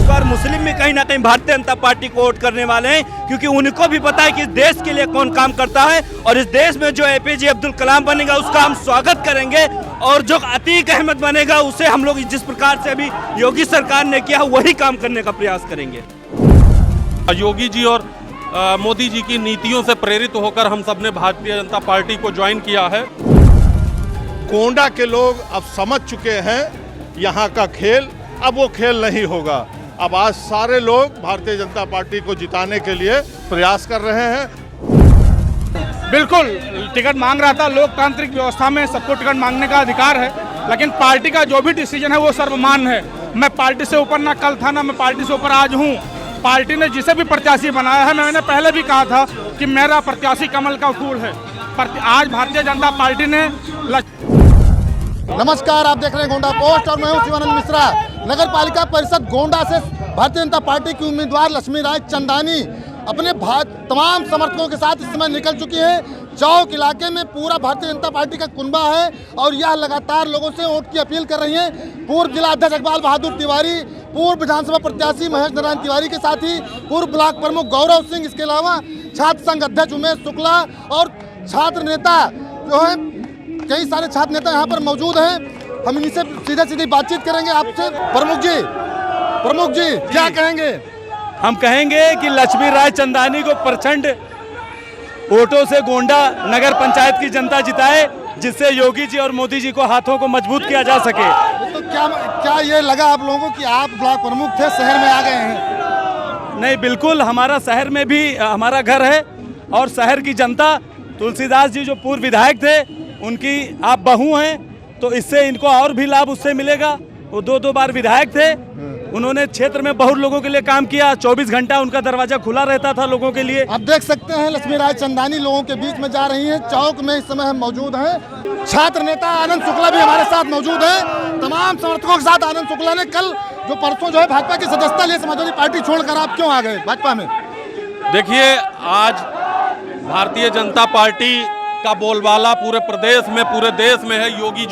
बार मुस्लिम भी कहीं ना कहीं भारतीय जनता पार्टी को वोट करने वाले हैं, क्योंकि उनको भी पता है कि इस देश के लिए कौन काम करता है और इस देश में जो एपीजे अब्दुल कलाम बनेगा उसका हम स्वागत करेंगे, और जो अतीक अहमद बनेगा उसे हम लोग जिस प्रकार से अभी योगी सरकार ने किया वही काम करने का प्रयास करेंगे। योगी जी और मोदी जी की नीतियों से प्रेरित होकर हम सब ने भारतीय जनता पार्टी को ज्वाइन किया है। गोंडा के लोग अब समझ चुके हैं यहाँ का खेल, अब वो खेल नहीं होगा। अब आज सारे लोग भारतीय जनता पार्टी को जिताने के लिए प्रयास कर रहे हैं। बिल्कुल टिकट मांग रहा था। लोकतांत्रिक व्यवस्था में सबको टिकट मांगने का अधिकार है, लेकिन पार्टी का जो भी डिसीजन है वो सर्वमान्य है। मैं पार्टी से ऊपर ना कल था ना मैं पार्टी से ऊपर आज हूँ। पार्टी ने जिसे भी प्रत्याशी बनाया है, मैंने पहले भी कहा था कि मेरा प्रत्याशी कमल का फूल है। आज भारतीय जनता पार्टी ने नमस्कार, आप देख रहे हैं गोंडा पोस्ट और मैं हूं शिवानंद मिश्रा। नगर पालिका परिषद गोंडा से भारतीय जनता पार्टी की उम्मीदवार लक्ष्मी राय चंदानी अपने तमाम समर्थकों के साथ इस समय निकल चुकी है। चौक इलाके में पूरा भारतीय जनता पार्टी का कुनबा है और यह लगातार लोगों से वोट की अपील कर रही है। पूर्व जिला अध्यक्ष इकबाल बहादुर तिवारी, पूर्व विधानसभा प्रत्याशी महेश नारायण तिवारी के साथ ही पूर्व ब्लॉक प्रमुख गौरव सिंह, इसके अलावा छात्र संघ अध्यक्ष उमेश शुक्ला और छात्र नेता जो है कई सारे छात्र नेता यहाँ पर मौजूद हैं। हम इनसे सीधे बातचीत करेंगे आपसे। प्रमुख जी क्या कहेंगे? हम कहेंगे कि लक्ष्मी राय चंदानी को प्रचंड वोटों से गोंडा नगर पंचायत की जनता जिताए, जिससे योगी जी और मोदी जी को हाथों को मजबूत किया जा सके। तो क्या ये लगा आप लोगों को कि आप ब्लॉक प्रमुख थे, शहर में आ गए हैं? नहीं, बिल्कुल हमारा शहर में भी हमारा घर है और शहर की जनता, तुलसीदास जी जो पूर्व विधायक थे उनकी आप बहू हैं, तो इससे इनको और भी लाभ उससे मिलेगा। वो दो बार विधायक थे, उन्होंने क्षेत्र में बहुत लोगों के लिए काम किया। 24 घंटा उनका दरवाजा खुला रहता था लोगों के लिए। आप देख सकते हैं लक्ष्मी राय चंदानी लोगों के बीच में जा रही हैं। चौक में इस समय हम मौजूद हैं। छात्र नेता आनंद शुक्ला भी हमारे साथ मौजूद है। तमाम समर्थकों के साथ आनंद शुक्ला ने कल जो परसों जो है भाजपा की सदस्यता लिए समाजवादी पार्टी छोड़कर आप क्यों आ गए भाजपा में? देखिए, आज भारतीय जनता पार्टी का बोलबाला पूरे प्रदेश में, पूरे देश में है। योगी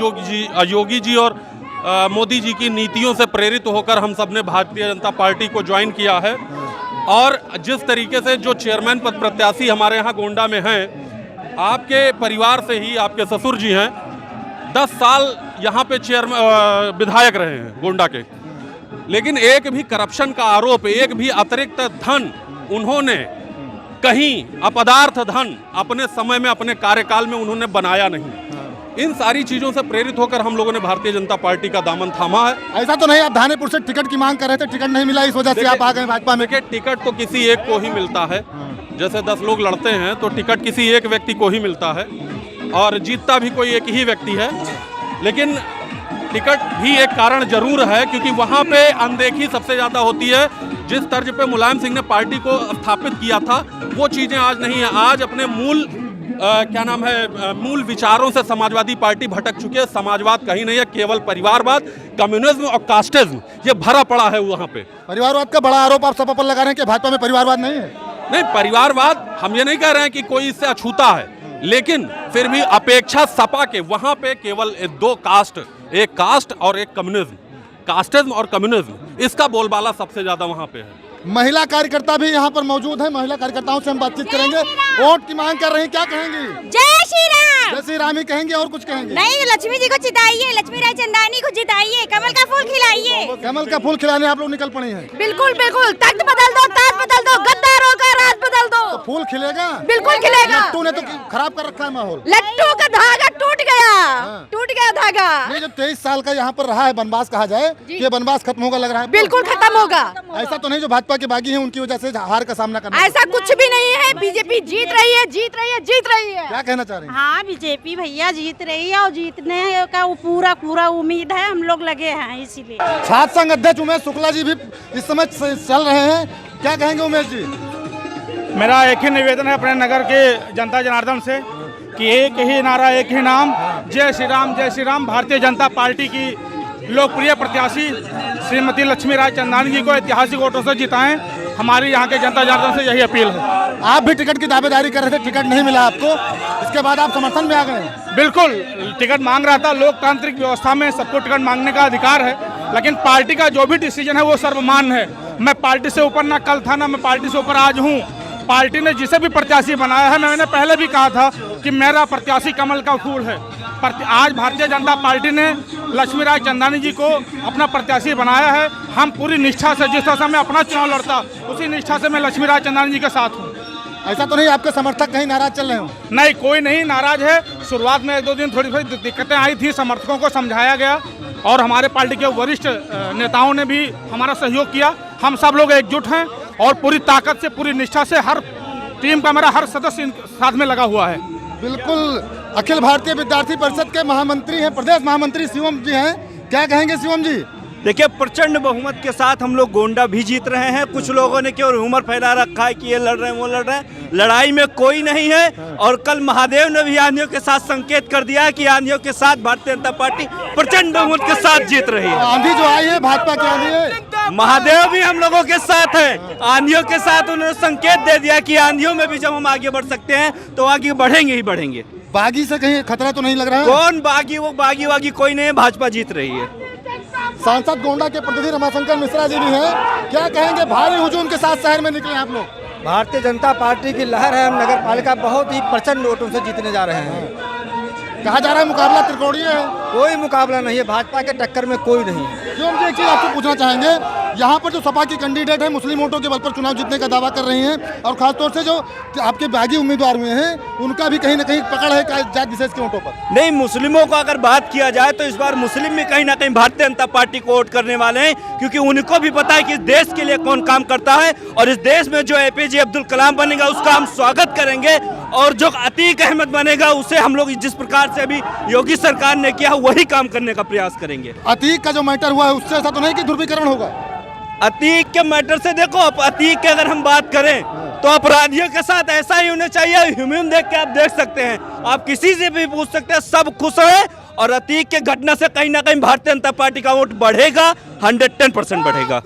जी और मोदी जी की नीतियों से प्रेरित होकर हम सब ने भारतीय जनता पार्टी को ज्वाइन किया है। और जिस तरीके से जो चेयरमैन पद प्रत्याशी हमारे यहाँ गोंडा में हैं, आपके परिवार से ही आपके ससुर जी हैं, 10 साल यहाँ पे विधायक रहे हैं गोंडा के, लेकिन एक भी करप्शन का आरोप, एक भी अतिरिक्त धन उन्होंने कहीं अपदार्थ धन अपने समय में, अपने कार्यकाल में उन्होंने बनाया नहीं। इन सारी चीजों से प्रेरित होकर हम लोगों ने भारतीय जनता पार्टी का दामन थामा है। ऐसा तो नहीं आप धानेपुर से टिकट की मांग कर रहे थे, टिकट नहीं मिला, इस वजह से आप आ गए भाजपा में? टिकट तो किसी एक को ही मिलता है। जैसे 10 लोग लड़ते हैं तो टिकट किसी एक व्यक्ति को ही मिलता है और जीतता भी कोई एक ही व्यक्ति है। लेकिन टिकट भी एक कारण जरूर है, क्योंकि वहाँ पे अनदेखी सबसे ज़्यादा होती है। जिस तर्ज पे मुलायम सिंह ने पार्टी को स्थापित किया था, वो चीज़ें आज नहीं है। आज अपने मूल विचारों से समाजवादी पार्टी भटक चुकी है। समाजवाद कहीं नहीं है, केवल परिवारवाद, कम्युनिज्म और कास्टिज्म ये भरा पड़ा है वहाँ पे। परिवारवाद का बड़ा आरोप आप सब पर लगा रहे हैं कि भाजपा में परिवारवाद नहीं है? नहीं, परिवारवाद हम ये नहीं कह रहे हैं कि कोई इससे अछूता है, लेकिन फिर भी अपेक्षा सपा के वहाँ पे केवल 2 कास्ट, एक कास्ट और एक कम्युनिज्म, कास्टिज्म और कम्युनिज्म, इसका बोलबाला सबसे ज्यादा वहाँ पे है। महिला कार्यकर्ता भी यहाँ पर मौजूद है। महिला कार्यकर्ताओं से हम बातचीत करेंगे। वोट की मांग कर रही हैं, क्या कहेंगी? जय श्री राम। जय श्री राम ही कहेंगे और कुछ कहेंगे? नहीं, लक्ष्मी जी को जिताइए, लक्ष्मी राय चंदानी को जिताइए, कमल का फूल खिलाइए। कमल का फूल खिलाने आप लोग निकल पड़े हैं? बिल्कुल बिल्कुल, तख्त बदल दो, ताज बदल दो, गद्दारों का राज बदल दो। तो फूल खिलेगा? बिल्कुल खिलेगा। लट्टू ने तो खराब कर रखा है माहौल। लट्टू का धागा टूट गया, टूट गया धागा। ये जो 23 साल का यहाँ पर रहा है वनवास कहा जाए, ये वनवास खत्म होगा लग रहा है? बिल्कुल खत्म होगा। ऐसा तो नहीं जो भाजपा के बागी हैं उनकी वजह से हार का सामना करना? ऐसा कुछ भी नहीं है। बीजेपी जीत रही है, जीत रही है, जीत रही है। क्या कहना चाह रहे हैं? हाँ, बीजेपी भैया जीत रही है और जीतने का वो पूरा उम्मीद है, हम लोग लगे हैं इसीलिए। छात्र संघ अध्यक्ष उमेश शुक्ला जी भी इस समय चल रहे हैं, क्या कहेंगे उमेश जी? मेरा एक ही निवेदन है अपने नगर के जनता जनार्दन से कि एक ही नारा, एक ही नाम, जय श्री राम, जय श्री राम। भारतीय जनता पार्टी की लोकप्रिय प्रत्याशी श्रीमती लक्ष्मी राय चंदानी जी को ऐतिहासिक वोटों से जिताएं। हमारी यहाँ के जनता जनार्दन से यही अपील है। आप भी टिकट की दावेदारी कर रहे थे, टिकट नहीं मिला आपको, इसके बाद आप समर्थन में आ गए? बिल्कुल टिकट मांग रहा था। लोकतांत्रिक व्यवस्था में सबको टिकट मांगने का अधिकार है, लेकिन पार्टी का जो भी डिसीजन है वो सर्वमान्य है। मैं पार्टी से ऊपर ना कल था, ना मैं पार्टी से ऊपर आज हूँ। पार्टी ने जिसे भी प्रत्याशी बनाया है, मैंने पहले भी कहा था कि मेरा प्रत्याशी कमल का फूल है। आज भारतीय जनता पार्टी ने लक्ष्मी राय चंदानी जी को अपना प्रत्याशी बनाया है। हम पूरी निष्ठा से, जिस तरह से मैं अपना चुनाव लड़ता, उसी निष्ठा से मैं लक्ष्मी राय चंदानी जी के साथ हूँ। ऐसा तो नहीं आपके समर्थक कहीं नाराज चल रहे हो? नहीं, कोई नहीं नाराज है। शुरुआत में 1-2 दिन थोड़ी दिक्कतें आई थी, समर्थकों को समझाया गया और हमारे पार्टी के वरिष्ठ नेताओं ने भी हमारा सहयोग किया। हम सब लोग एकजुट हैं और पूरी ताकत से, पूरी निष्ठा से हर टीम का मेरा हर सदस्य साथ में लगा हुआ है। बिल्कुल। अखिल भारतीय विद्यार्थी परिषद के महामंत्री हैं, प्रदेश महामंत्री शिवम जी हैं, क्या कहेंगे शिवम जी? देखिए, प्रचंड बहुमत के साथ हम लोग गोंडा भी जीत रहे हैं। कुछ लोगों ने केवल ह्यूमर फैला रखा है कि ये लड़ रहे हैं, वो लड़ रहे हैं। लड़ाई में कोई नहीं है। और कल महादेव ने भी आंधियों के साथ संकेत कर दिया कि आंधियों के साथ भारतीय जनता पार्टी प्रचंड बहुमत के साथ जीत रही है। आंधी जो आई है भाजपा की आंधी है। महादेव भी हम लोगों के साथ है। आंधियों के साथ उन्होंने संकेत दे दिया कि आंधियों में भी जब हम आगे बढ़ सकते हैं तो आगे बढ़ेंगे ही बढ़ेंगे। बागी से कहीं खतरा तो नहीं लग रहा है? कौन बागी? वो बागी वागी कोई नहीं है, भाजपा जीत रही है। सांसद गोंडा के प्रतिनिधि रमाशंकर मिश्रा जी भी हैं, क्या कहेंगे? भारी हुजूम के साथ शहर में निकले आप लोग। भारतीय जनता पार्टी की लहर है। हम नगर पालिका बहुत ही प्रचंड वोटों से जीतने जा रहे हैं। कहा जा रहा है मुकाबला त्रिकोणीय है। कोई मुकाबला नहीं है, भाजपा के टक्कर में कोई नहीं है। जो हम एक चीज आपसे पूछना चाहेंगे, यहाँ पर जो सपा की कैंडिडेट है मुस्लिम वोटों के बल पर चुनाव जीतने का दावा कर रही हैं और खासतौर से जो आपके बागी उम्मीदवार हुए हैं उनका भी कहीं ना कहीं पकड़ है जात विशेष के वोटों पर। नहीं, मुस्लिमों को अगर बात किया जाए तो इस बार मुस्लिम भी कहीं ना कहीं भारतीय जनता पार्टी को वोट करने वाले हैं, क्योंकि उनको भी पता है कि इस देश के लिए कौन काम करता है और इस देश में जो APJ अब्दुल कलाम बनेगा उसका हम स्वागत करेंगे और जो अतीक अहमद बनेगा उसे हम लोग जिस प्रकार से अभी योगी सरकार ने किया वही काम करने का प्रयास करेंगे। अतीक का जो मैटर हुआ है उससे ऐसा तो नहीं कि ध्रुवीकरण होगा? अतीक के मैटर से देखो, अतीक की अगर हम बात करें तो अपराधियों के साथ ऐसा ही होना चाहिए। ह्यूमन देख के आप देख सकते हैं, आप किसी से भी पूछ सकते हैं, सब खुश है। और अतीक के घटना से कहीं ना कहीं भारतीय जनता पार्टी का वोट बढ़ेगा, 110% बढ़ेगा।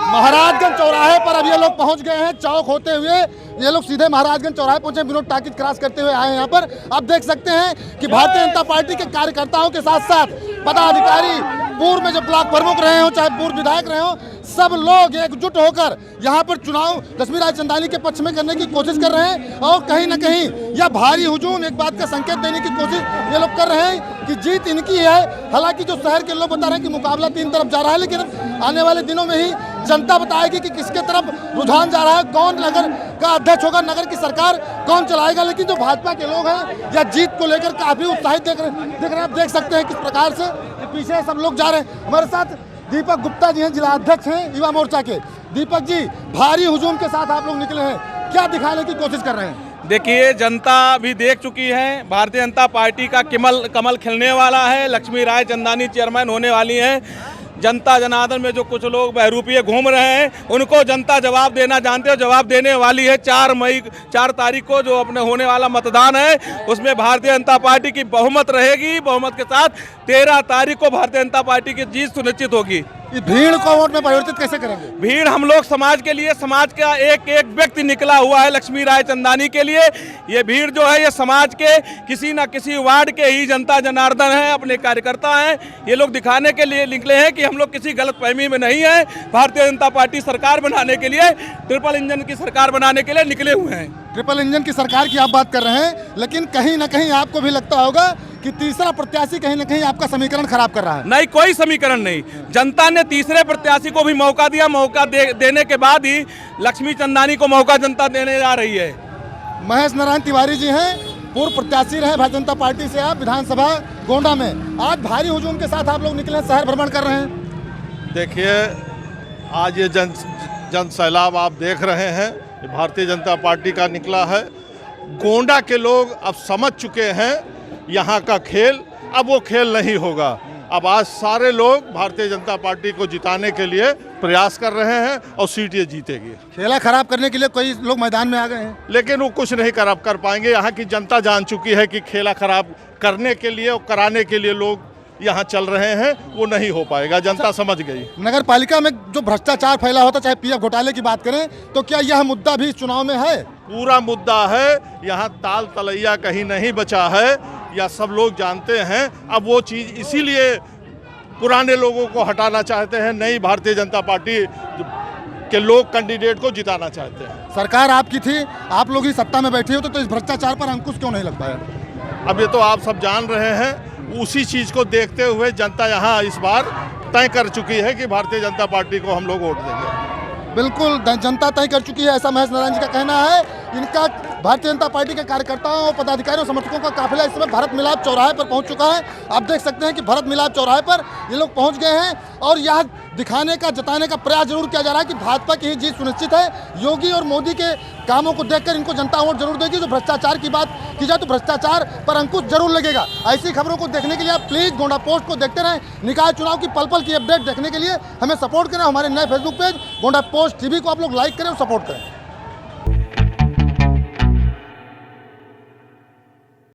महाराजगंज चौराहे पर अब ये लोग पहुंच गए हैं। चौक होते हुए ये लोग सीधे महाराजगंज चौराहे पहुंचे, विनोद टाकिज क्रॉस करते हुए आए हैं यहाँ पर। आप देख सकते हैं कि भारतीय जनता पार्टी के कार्यकर्ताओं के साथ साथ पदाधिकारी, पूर्व में जो ब्लॉक प्रमुख रहे हो चाहे पूर्व विधायक रहे हो, सब लोग एकजुट होकर यहाँ पर चुनाव लक्ष्मी राय चंदानी के पक्ष में करने की कोशिश कर रहे हैं। और कहीं ना कहीं यह भारी हुजूम एक बात का संकेत देने की कोशिश ये लोग कर रहे हैं कि जीत इनकी है। हालांकि जो शहर के लोग बता रहे हैं कि मुकाबला 3 तरफ जा रहा है, लेकिन आने वाले दिनों में ही जनता बताएगी कि किसके तरफ रुझान जा रहा है, कौन नगर का अध्यक्ष होगा, नगर की सरकार कौन चलाएगा। लेकिन जो भाजपा के लोग हैं या जीत को लेकर काफी उत्साहित देख रहे हैं। आप देख सकते हैं किस प्रकार से पीछे सब लोग जा रहे हैं। हमारे साथ दीपक गुप्ता जी हैं, जिला अध्यक्ष हैं युवा मोर्चा के। दीपक जी, भारी हुजूम के साथ आप लोग निकले हैं, क्या दिखाने की कोशिश कर रहे हैं? देखिए, जनता भी देख चुकी है, भारतीय जनता पार्टी का कमल खिलने वाला है। लक्ष्मी राय चंदानी चेयरमैन होने वाली हैं। जनता जनार्दन में जो कुछ लोग बहरूपिये घूम रहे हैं उनको जनता जवाब देना जानते हो, जवाब देने वाली है। 4 तारीख को जो अपने होने वाला मतदान है उसमें भारतीय जनता पार्टी की बहुमत रहेगी। बहुमत के साथ 13 तारीख को भारतीय जनता पार्टी की जीत सुनिश्चित होगी। भीड़ को वोट में परिवर्तित कैसे करेंगे? भीड़ हम लोग समाज के लिए, समाज का एक एक व्यक्ति निकला हुआ है लक्ष्मी राय चंदानी के लिए। ये भीड़ जो है ये समाज के किसी न किसी वार्ड के ही जनता जनार्दन है, अपने कार्यकर्ता हैं। ये लोग दिखाने के लिए निकले हैं कि हम लोग किसी गलतफहमी में नहीं है। भारतीय जनता पार्टी सरकार बनाने के लिए, ट्रिपल इंजन की सरकार बनाने के लिए निकले हुए हैं। ट्रिपल इंजन की सरकार की आप बात कर रहे हैं, लेकिन कहीं ना कहीं आपको भी लगता होगा कि तीसरा प्रत्याशी कहीं ना कहीं आपका समीकरण खराब कर रहा है। नहीं, कोई समीकरण नहीं। जनता ने तीसरे प्रत्याशी को भी मौका दिया। मौका देने के बाद ही लक्ष्मी चंदानी को मौका जनता देने जा रही है। महेश नारायण तिवारी जी हैं, पूर्व प्रत्याशी रहे भारतीय जनता पार्टी से आप विधानसभा गोंडा में। आज भारी हुजूम के साथ आप लोग निकले, शहर भ्रमण कर रहे हैं। देखिए, आज ये जन सैलाब आप देख रहे हैं, भारतीय जनता पार्टी का निकला है। गोंडा के लोग अब समझ चुके हैं यहाँ का खेल, अब वो खेल नहीं होगा। अब आज सारे लोग भारतीय जनता पार्टी को जिताने के लिए प्रयास कर रहे हैं और सीट ये जीतेगी। खेला खराब करने के लिए कई लोग मैदान में आ गए हैं, लेकिन वो कुछ नहीं कर पाएंगे। यहाँ की जनता जान चुकी है कि खेला खराब करने के लिए और कराने के लिए लोग यहाँ चल रहे हैं, वो नहीं हो पाएगा। जनता समझ गई। नगर पालिका में जो भ्रष्टाचार फैला होता, चाहे PF घोटाले की बात करें, तो क्या यह मुद्दा भी इस चुनाव में है? पूरा मुद्दा है। यहाँ ताल तलैया कहीं नहीं बचा है, या सब लोग जानते हैं। अब वो चीज़ इसीलिए पुराने लोगों को हटाना चाहते हैं, नई भारतीय जनता पार्टी के लोग कैंडिडेट को जिताना चाहते हैं। सरकार आपकी थी, आप लोग ही सत्ता में बैठे हो तो इस भ्रष्टाचार पर अंकुश क्यों नहीं लग पाया? अब ये तो आप सब जान रहे हैं, उसी चीज़ को देखते हुए जनता यहाँ इस बार तय कर चुकी है कि भारतीय जनता पार्टी को हम लोग वोट देंगे। बिल्कुल जनता तय कर चुकी है, ऐसा महेश नारायण जी का कहना है। इनका भारतीय जनता पार्टी के कार्यकर्ताओं और पदाधिकारियों समर्थकों का काफिला इस समय भरत मिलाप चौराहे पर पहुंच चुका है। आप देख सकते हैं कि भरत मिलाप चौराहे पर ये लोग पहुंच गए हैं और यह दिखाने का, जताने का प्रयास जरूर किया जा रहा है कि भाजपा की ही जीत सुनिश्चित है। योगी और मोदी के कामों को देखकर इनको जनता वोट जरूर देगी। जो भ्रष्टाचार की बात की जाए तो भ्रष्टाचार पर अंकुश जरूर लगेगा। ऐसी खबरों को देखने के लिए आप प्लीज़ गोंडा पोस्ट को देखते रहें। निकाय चुनाव की पल पल की अपडेट देखने के लिए हमें सपोर्ट करें। हमारे नए Facebook page Gonda post TV को आप लोग लाइक करें और सपोर्ट करें।